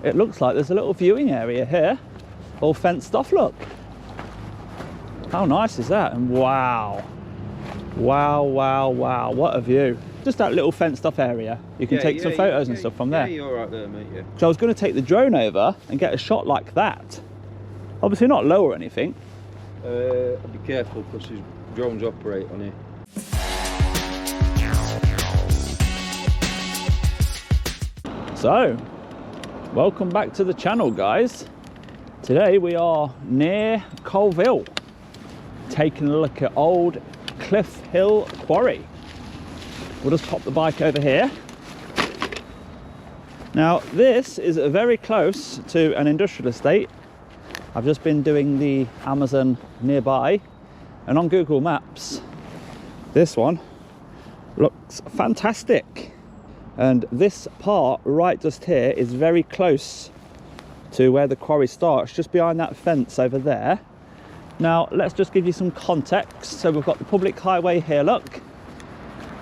It looks like there's a little viewing area here, all fenced off, look. How nice is that? And wow, wow, wow, wow, what a view. Just that little fenced off area. You can take some photos and stuff from there. Yeah, you're right there, mate, yeah. So I was going to take the drone over and get a shot like that. Obviously not low or anything. Be careful because these drones operate on here. So, welcome back to the channel, guys. Today we are near Quarry Hill, taking a look at Old Cliffe Hill Quarry. We'll just pop the bike over here. Now, this is very close to an industrial estate. I've just been doing the Amazon nearby, and on Google Maps, this one looks fantastic. And this part right just here is very close to where the quarry starts, just behind that fence over there. Now, let's just give you some context. So we've got the public highway here, look.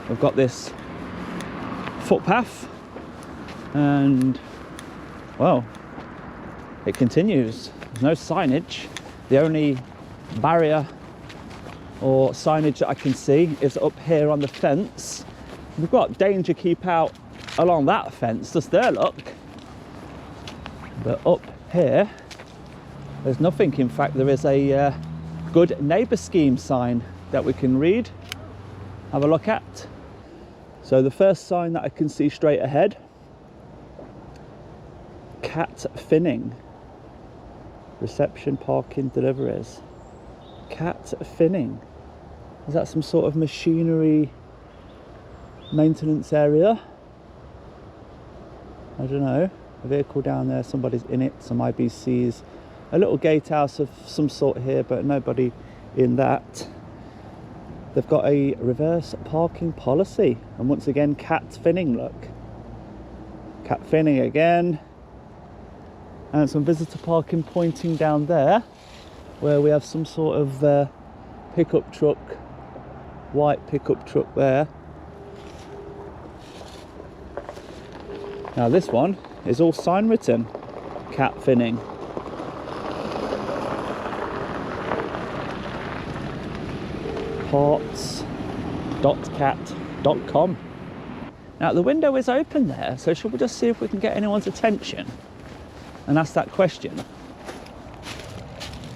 We've got this footpath, and, well, it continues. There's no signage. The only barrier or signage that I can see is up here on the fence. We've got danger keep out along that fence just there, look. But up here, there's nothing. In fact, there is a good neighbour scheme sign that we can read, have a look at. So the first sign that I can see straight ahead, cat finning, reception, parking, deliveries. Cat finning. Is that some sort of machinery maintenance area? I don't know. A vehicle down there, somebody's in it, some IBCs. A little gatehouse of some sort here, but nobody in that. They've got a reverse parking policy, and once again, cat finning, look. Cat finning again. And some visitor parking pointing down there, where we have some sort of pickup truck, white pickup truck there. Now this one is all sign written, cat finning. Parts.cat.com. Now the window is open there, so shall we just see if we can get anyone's attention and ask that question?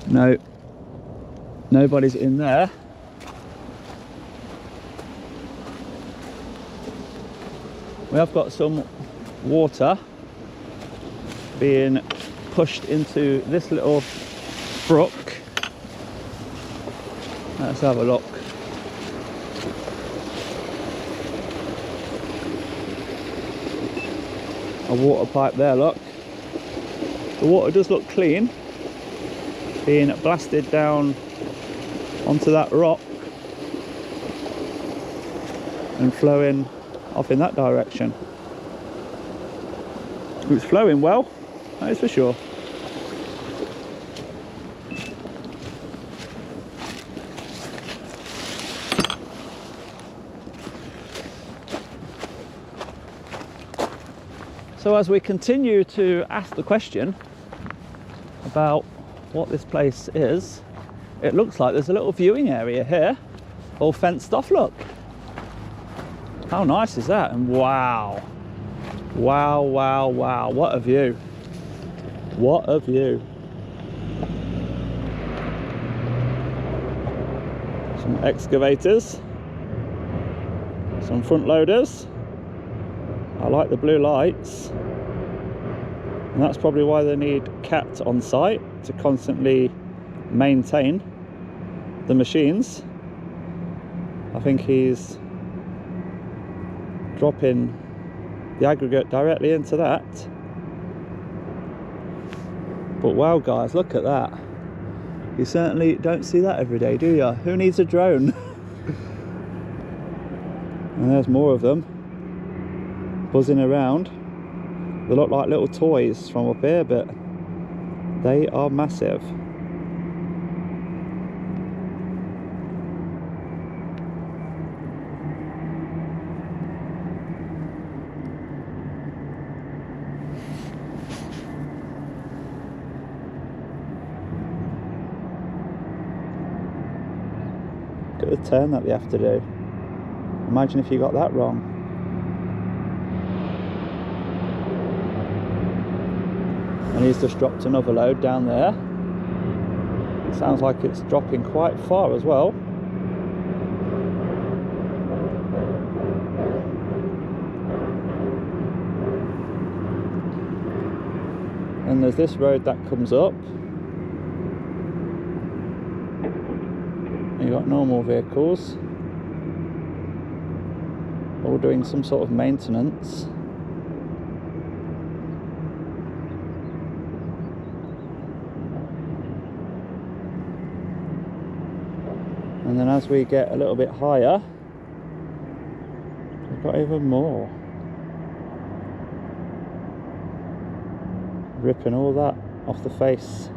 No, nobody's in there. We have got some water being pushed into this little brook. Let's have a look. A water pipe there, look. The water does look clean, being blasted down onto that rock and flowing off in that direction. It's flowing well, that is for sure. So as we continue to ask the question about what this place is, it looks like there's a little viewing area here, all fenced off, look. How nice is that? And wow. Wow, wow, wow, what a view. What a view. Some excavators, some front loaders. I like the blue lights. And that's probably why they need Cat on site, to constantly maintain the machines. I think he's dropping the aggregate directly into that. But wow, guys, look at that. You certainly don't see that every day, do you? Who needs a drone? And there's more of them buzzing around. They look like little toys from up here, but they are massive. at the turn that they have to do. Imagine if you got that wrong. And he's just dropped another load down there. It sounds like it's dropping quite far as well. And there's this road that comes up. You've got normal vehicles all doing some sort of maintenance. And then as we get a little bit higher, we've got even more. Ripping all that off the face.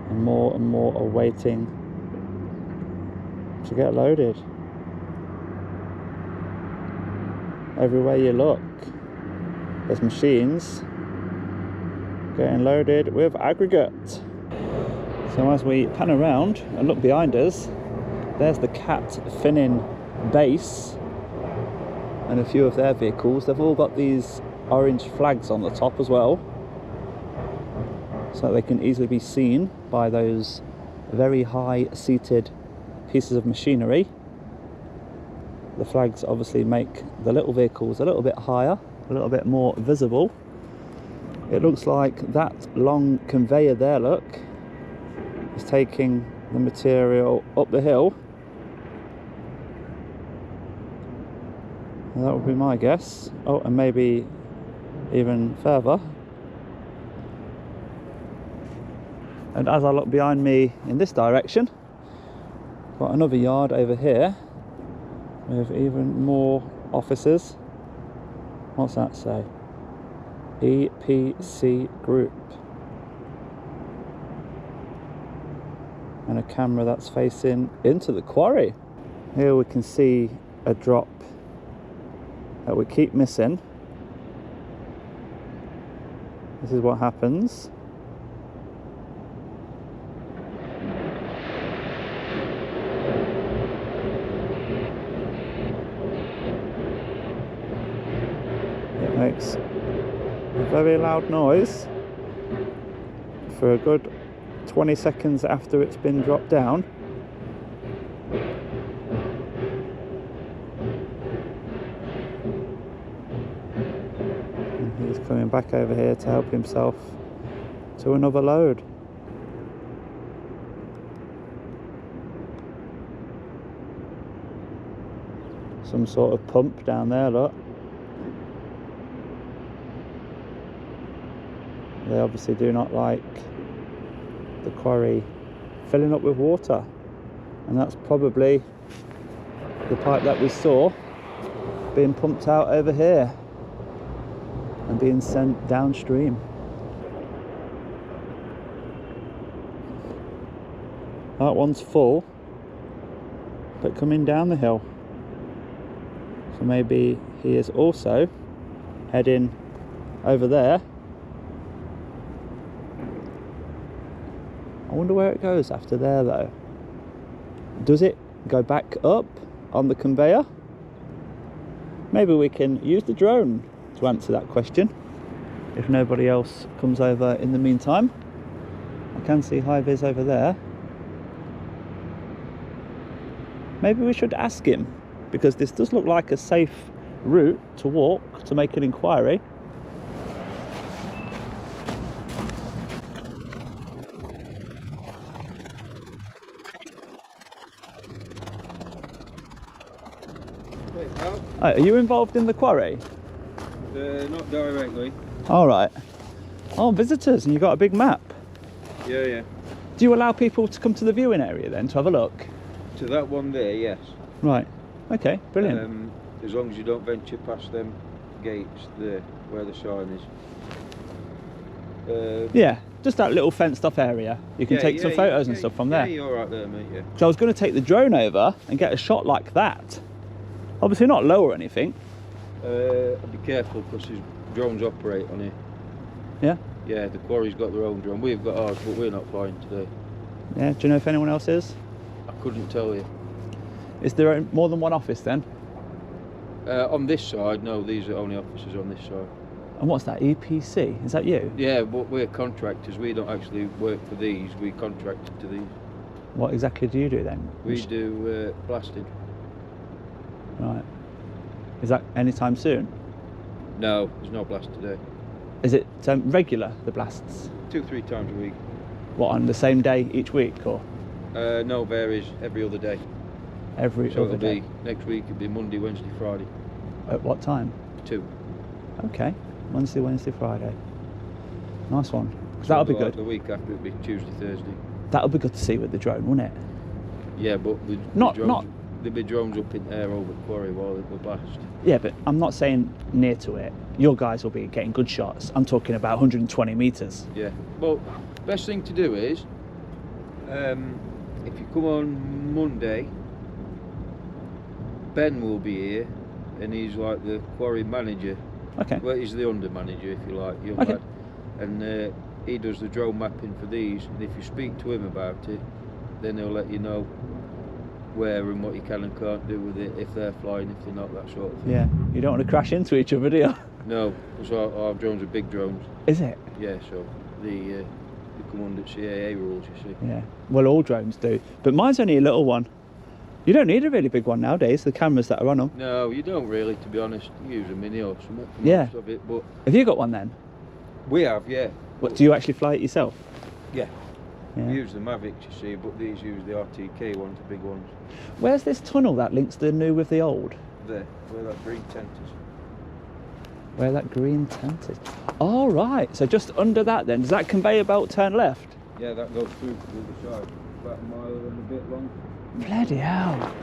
And more are waiting to get loaded. Everywhere you look, there's machines getting loaded with aggregate. So as we pan around and look behind us, there's the Cat Finning base and a few of their vehicles. They've all got these orange flags on the top as well, so they can easily be seen by those very high seated pieces of machinery. The flags obviously make the little vehicles a little bit higher, a little bit more visible. It looks like that long conveyor there, look, is taking the material up the hill. And that would be my guess. Oh, and maybe even further. And as I look behind me in this direction, got another yard over here with even more offices. What's that say? EPC Group. And a camera that's facing into the quarry. Here we can see a drop that we keep missing. This is what happens. It makes a very loud noise for a good 20 seconds after it's been dropped down. And he's coming back over here to help himself to another load. Some sort of pump down there, look. They obviously do not like the quarry filling up with water, and that's probably the pipe that we saw being pumped out over here and being sent downstream. That one's full, but coming down the hill, so maybe he is also heading over there. I wonder where it goes after there though. Does it go back up on the conveyor? Maybe we can use the drone to answer that question if nobody else comes over in the meantime. I can see high vis over there. Maybe we should ask him, because this does look like a safe route to walk to make an inquiry. Are you involved in the quarry? Not directly. All right. Oh, visitors, and you've got a big map. Yeah. Do you allow people to come to the viewing area then to have a look? To that one there, yes. Right. Okay, brilliant. As long as you don't venture past them gates there, where the sign is. Yeah, just that little fenced off area. You can take some photos and stuff from there. Yeah, you're all right there, mate, yeah. So I was going to take the drone over and get a shot like that. Obviously not low or anything. Be careful, because these drones operate on here. Yeah? Yeah, the quarry's got their own drone. We've got ours, but we're not flying today. Yeah, do you know if anyone else is? I couldn't tell you. Is there more than one office then? On this side, no, these are only offices on this side. And what's that, EPC? Is that you? Yeah, but we're contractors. We don't actually work for these. We contract to these. What exactly do you do then? We do blasting. Right. Is that anytime soon? No, there's no blast today. Is it regular, the blasts? 2-3 times a week. What, on the same day each week, or? No, varies every other day. Every So other it'll day? be, next week it'll be Monday, Wednesday, Friday. At what time? 2. Okay, Wednesday, Friday. Nice one. 'Cause that'll be good. The week after it'll be Tuesday, Thursday. That'll be good to see with the drone, wouldn't it? Yeah, but there'll be drones up in air over Quarry while it will blast. Yeah, but I'm not saying near to it. Your guys will be getting good shots. I'm talking about 120 metres. Yeah. Well, best thing to do is, if you come on Monday, Ben will be here, and he's like the Quarry manager. Okay. Well, he's the under manager, if you like, young Okay. lad. And he does the drone mapping for these, and if you speak to him about it, then he'll let you know where and what you can and can't do with it, if they're flying, if they're not, that sort of thing. Yeah, you don't want to crash into each other, do you? No, because our drones are big drones. Is it? Yeah, so they come under CAA rules, you see. Yeah. Well, all drones do. But mine's only a little one. You don't need a really big one nowadays, the cameras that are on them. No, you don't really, to be honest. You use a mini or something for Yeah. most of it, but Have you got one then? we have, yeah. What, do you actually fly it yourself? Yeah. Yeah. We use the Mavics, you see, but these use the RTK ones, the big ones. Where's this tunnel that links the new with the old? There, where that green tent is. Where that green tent is? Oh, right. So just under that then, does that conveyor belt turn left? Yeah, that goes through to the other side. About a mile and a bit long. Bloody hell.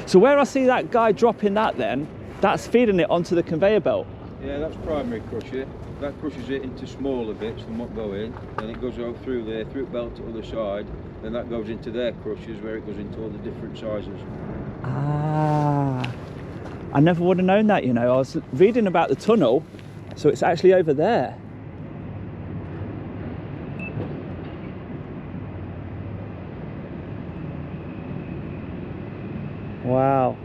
So where I see that guy dropping that then, that's feeding it onto the conveyor belt. Yeah, that's primary crusher. That crushes it into smaller bits than what go in. Then it goes out through there, through belt to the other side. Then that goes into their crushers where it goes into all the different sizes. Ah. I never would have known that, you know. I was reading about the tunnel, so it's actually over there. Wow.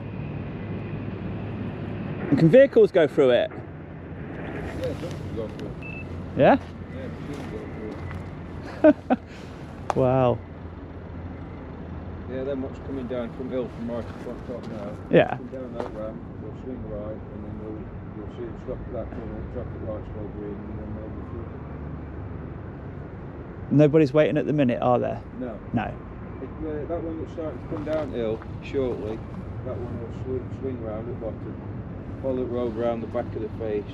And can vehicles go through it? Yeah, don't go through it. Yeah? Yeah, go through it. Wow. Yeah, then what's coming down from hill from right to front top now. Yeah. Come down that ramp, they'll swing right, and then you'll see it stop at that tunnel, traffic lights go green, and then they'll be through. Nobody's waiting at the minute, are there? No. No. That one that's starting to come downhill shortly, that one will swing round at bottom, follow the road round the back of the face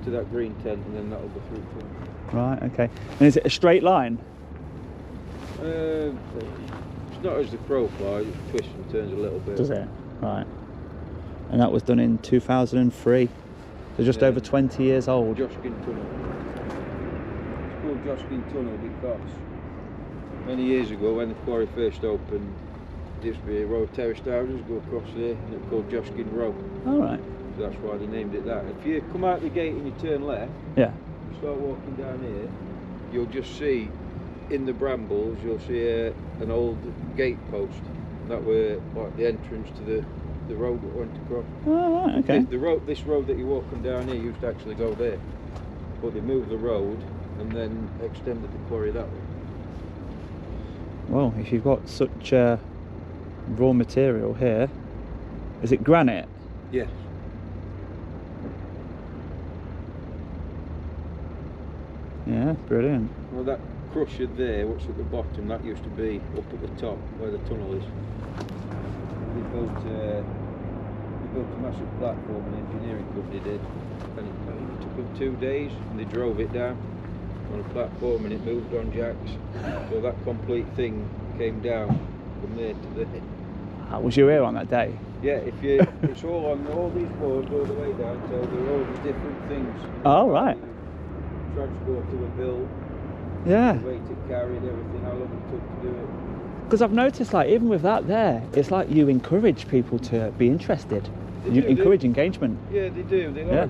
to that green tent, and then that'll go through too. Right, okay. And is it a straight line? It's not as the crow flies, it twists and turns a little bit. Does it? Right. And that was done in 2003. So just Yeah. over 20 years old. Joskin Tunnel. It's called Joskin Tunnel because many years ago when the quarry first opened, there used to be a row of terraced houses go across there, and it's called Joskin Row. All right. So that's why they named it that. If you come out the gate and you turn left, Yeah. you start walking down here, you'll just see in the brambles, you'll see an old gate post. That were like the entrance to the road that went across. Oh, right, okay. This road that you're walking down here used to actually go there, but they moved the road and then extended the quarry that way. Well, if you've got such raw material here, is it granite? Yes. Yeah, brilliant. Well, that crusher there, what's at the bottom, that used to be up at the top where the tunnel is. They built a massive platform, an engineering company did, and it took them 2 days, and they drove it down on a platform, and it moved on jacks. So that complete thing came down from there to there. Was you here on that day? Yeah, it's all on all these boards all the way down, so they're all the different things. Oh, right. Transporter were built, Yeah. the weight it carried, everything, how long it took to do it. Because I've noticed, like, even with that there, it's like you encourage people to be interested. They You do, encourage engagement. Yeah, they do. They Yeah.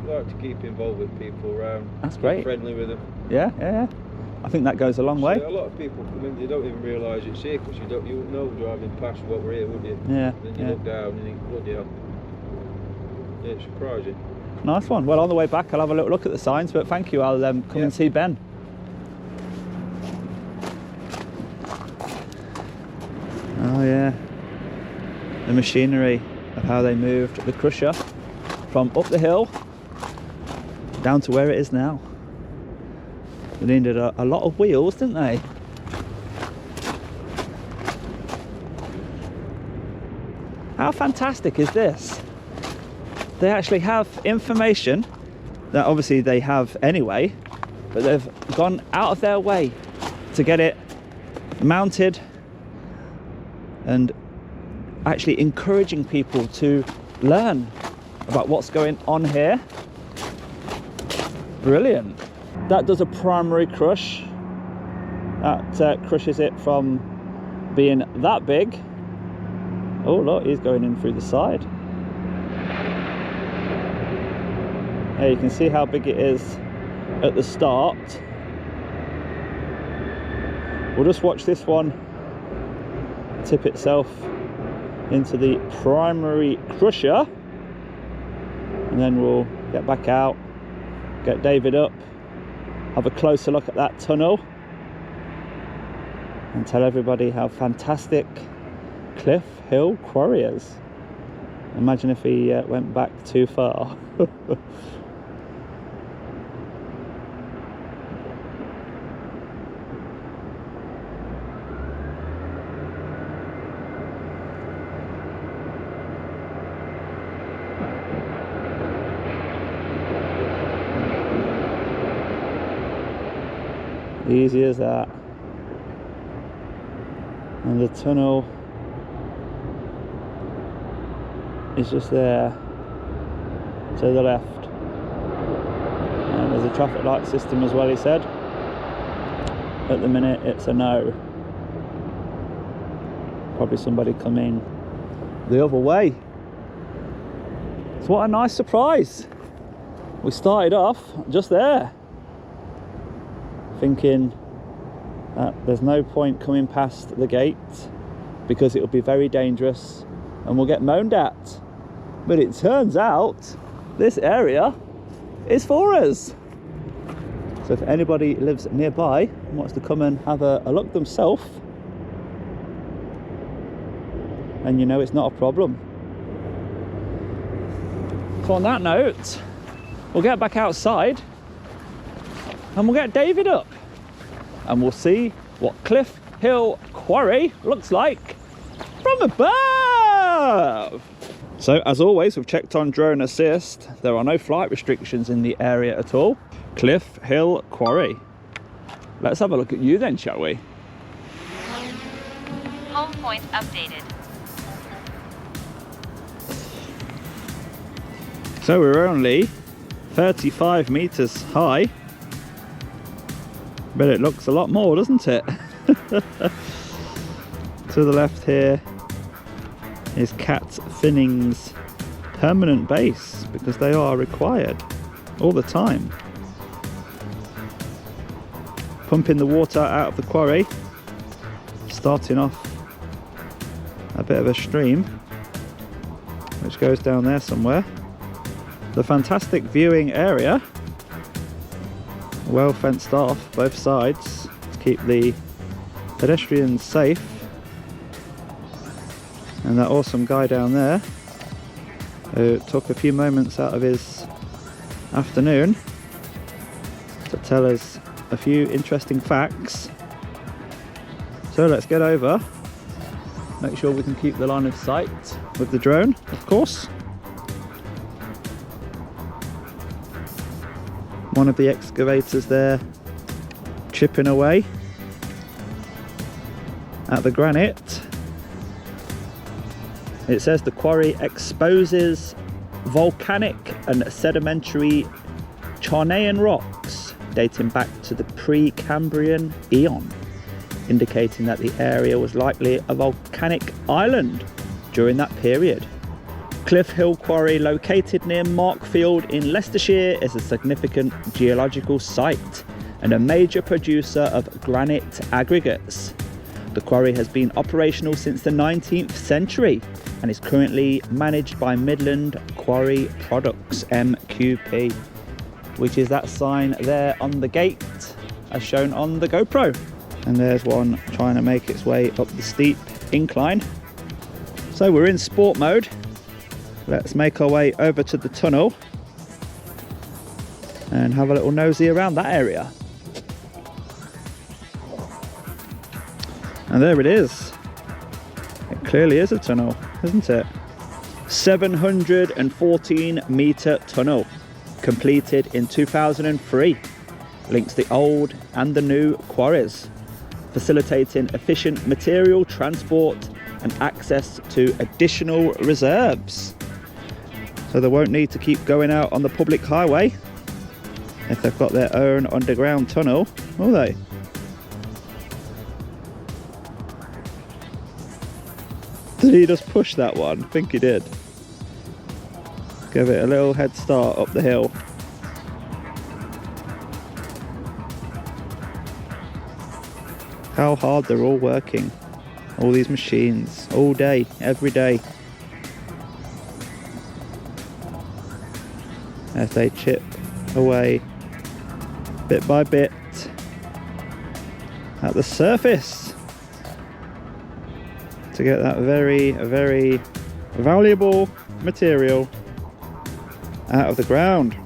like to keep involved with people around. That's be great. Friendly with them. Yeah, yeah, yeah. I think that goes a long way. A lot of people come in, they don't even realise it's here, because you wouldn't know driving past what we're here, would you? Yeah. Then you look down and think, bloody hell. Yeah, it's surprising. Nice one. Well, on the way back I'll have a little look at the signs, but thank you. I'll come and see Ben. Oh yeah, the machinery of how they moved the crusher from up the hill down to where it is now. They needed a lot of wheels, didn't they? How fantastic is this? They actually have information that obviously they have anyway, but they've gone out of their way to get it mounted and actually encouraging people to learn about what's going on here. Brilliant. That does a primary crush. That crushes it from being that big. Oh look, he's going in through the side. Yeah, you can see how big it is at the start. We'll just watch this one tip itself into the primary crusher, and then we'll get back out, get David up, have a closer look at that tunnel, and tell everybody how fantastic Cliffe Hill Quarry is. Imagine if he went back too far. Easy as that. And the tunnel is just there to the left. And there's a traffic light system as well, he said. At the minute it's a no. Probably somebody coming the other way. So what a nice surprise. We started off just there, thinking that there's no point coming past the gate because it'll be very dangerous and we'll get moaned at. But it turns out this area is for us. So if anybody lives nearby and wants to come and have a look themselves, and you know it's not a problem. So on that note, we'll get back outside and we'll get David up and we'll see what Cliffe Hill Quarry looks like from above. So as always, we've checked on drone assist. There are no flight restrictions in the area at all. Cliffe Hill Quarry. Let's have a look at you then, shall we? Home point updated. So we're only 35 meters high, but it looks a lot more, doesn't it? To the left here is Cat Finning's permanent base, because they are required all the time. Pumping the water out of the quarry, starting off a bit of a stream which goes down there somewhere. The fantastic viewing area, well fenced off both sides to keep the pedestrians safe. And that awesome guy down there who took a few moments out of his afternoon to tell us a few interesting facts. So let's get over, make sure we can keep the line of sight with the drone, of course. One of the excavators there chipping away at the granite. It says the quarry exposes volcanic and sedimentary Charnaian rocks dating back to the pre-Cambrian eon, indicating that the area was likely a volcanic island during that period. Cliffe Hill Quarry, located near Markfield in Leicestershire, is a significant geological site and a major producer of granite aggregates. The quarry has been operational since the 19th century and is currently managed by Midland Quarry Products MQP, which is that sign there on the gate as shown on the GoPro. And there's one trying to make its way up the steep incline. So we're in sport mode. Let's make our way over to the tunnel and have a little nosy around that area. And there it is. It clearly is a tunnel, isn't it? 714 metre tunnel, completed in 2003. Links the old and the new quarries, facilitating efficient material transport and access to additional reserves. So they won't need to keep going out on the public highway if they've got their own underground tunnel, will they? Did he just push that one? I think he did. Give it a little head start up the hill. How hard they're all working. All these machines, all day, every day. As they chip away bit by bit at the surface to get that very, very valuable material out of the ground.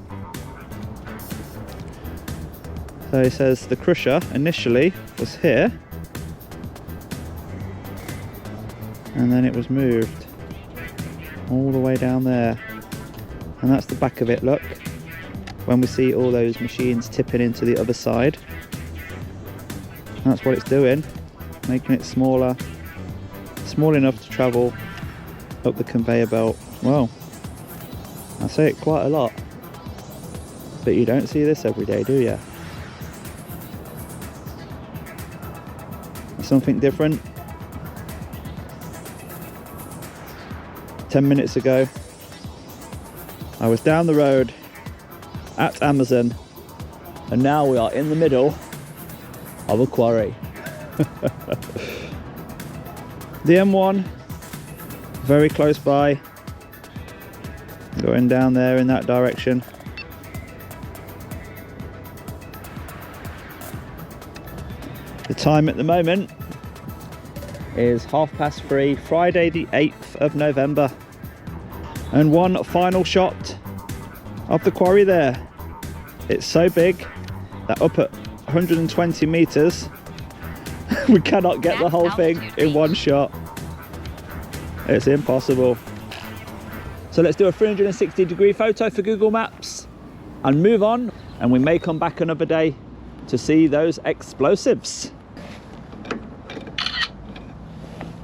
So he says the crusher initially was here and then it was moved all the way down there, and that's the back of it. Look, when we see all those machines tipping into the other side, that's what it's doing, making it smaller, small enough to travel up the conveyor belt. Well, I say it quite a lot, but you don't see this every day, do you? Something different. 10 minutes ago, I was down the road at Amazon, and now we are in the middle of a quarry. The M1, very close by, going down there in that direction. The time at the moment is 3:30, Friday the 8th of November. And one final shot of the quarry there. It's so big that up at 120 meters, we cannot get the whole thing in one shot. It's impossible. So let's do a 360-degree photo for Google Maps and move on, and we may come back another day to see those explosives.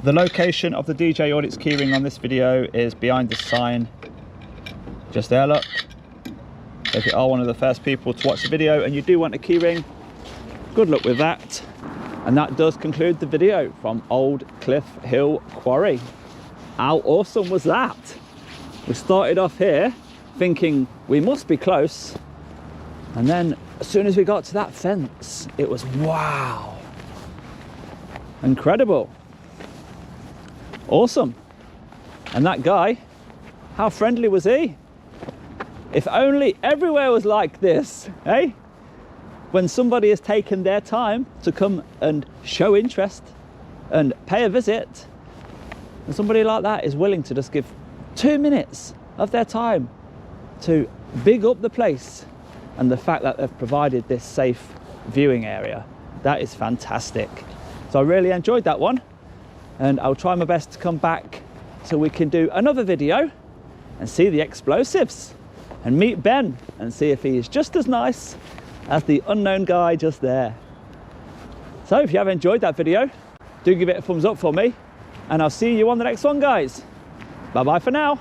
The location of the djaudits keyring on this video is behind this sign just there, look. So if you are one of the first people to watch the video and you do want a keyring, good luck with that. And that does conclude the video from Old Cliffe Hill Quarry. How awesome was that? We started off here thinking we must be close, and then as soon as we got to that fence, it was wow, incredible, awesome. And that guy, how friendly was he? If only everywhere was like this, eh? When somebody has taken their time to come and show interest and pay a visit, and somebody like that is willing to just give 2 minutes of their time to big up the place, and the fact that they've provided this safe viewing area, that is fantastic. So I really enjoyed that one, and I'll try my best to come back so we can do another video and see the explosives and meet Ben and see if he is just as nice as the unknown guy just there. So if you have enjoyed that video, do give it a thumbs up for me, and I'll see you on the next one, guys. Bye bye for now.